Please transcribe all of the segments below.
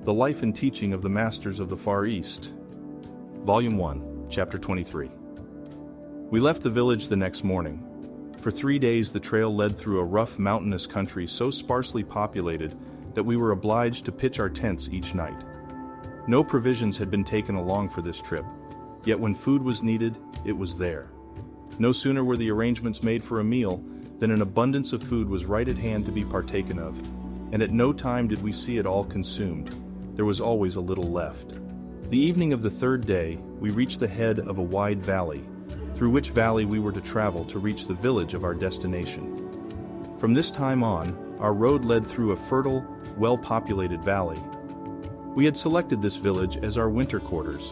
The Life and Teaching of the Masters of the Far East. Volume 1, Chapter 23. We left the village the next morning. For 3 days the trail led through a rough mountainous country so sparsely populated that we were obliged to pitch our tents each night. No provisions had been taken along for this trip, yet when food was needed, it was there. No sooner were the arrangements made for a meal than an abundance of food was right at hand to be partaken of, and at no time did we see it all consumed. There was always a little left. The evening of the third day, we reached the head of a wide valley, through which valley we were to travel to reach the village of our destination. From this time on, our road led through a fertile, well-populated valley. We had selected this village as our winter quarters,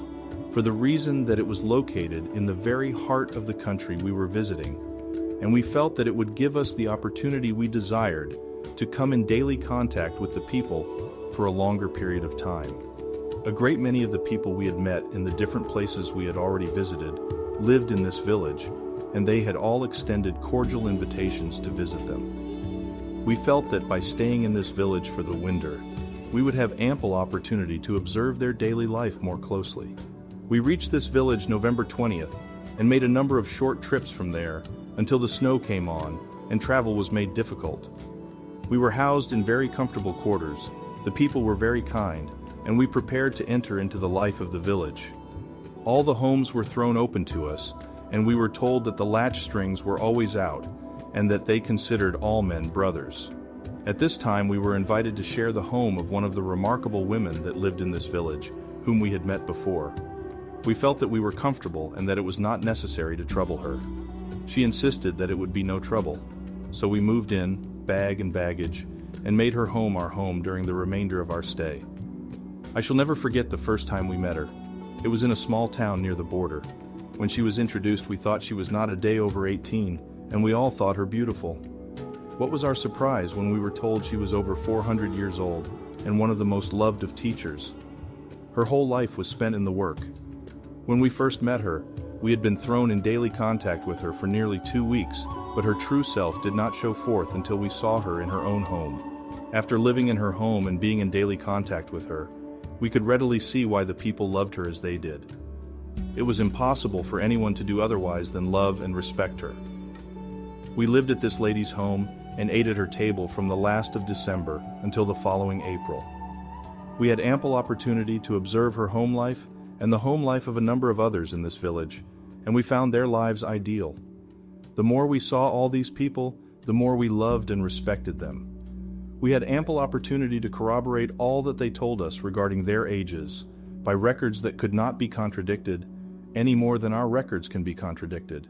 for the reason that it was located in the very heart of the country we were visiting, and we felt that it would give us the opportunity we desired to come in daily contact with the people for a longer period of time. A great many of the people we had met in the different places we had already visited lived in this village, and they had all extended cordial invitations to visit them. We felt that by staying in this village for the winter, we would have ample opportunity to observe their daily life more closely. We reached this village November 20th and made a number of short trips from there until the snow came on and travel was made difficult. We were housed in very comfortable quarters. The people were very kind, and we prepared to enter into the life of the village. All the homes were thrown open to us, and we were told that the latch strings were always out, and that they considered all men brothers. At this time we were invited to share the home of one of the remarkable women that lived in this village, whom we had met before. We felt that we were comfortable and that it was not necessary to trouble her. She insisted that it would be no trouble, so we moved in, bag and baggage, and made her home our home during the remainder of our stay. I shall never forget the first time we met her. It was in a small town near the border. When she was introduced, we thought she was not a day over 18, and we all thought her beautiful. What was our surprise when we were told she was over 400 years old and one of the most loved of teachers. Her whole life was spent in the work. When we first met her, we had been thrown in daily contact with her for nearly 2 weeks, but her true self did not show forth until we saw her in her own home. After living in her home and being in daily contact with her, we could readily see why the people loved her as they did. It was impossible for anyone to do otherwise than love and respect her. We lived at this lady's home and ate at her table from the last of December until the following April. We had ample opportunity to observe her home life and the home life of a number of others in this village, and we found their lives ideal. The more we saw all these people, the more we loved and respected them. We had ample opportunity to corroborate all that they told us regarding their ages, by records that could not be contradicted, any more than our records can be contradicted.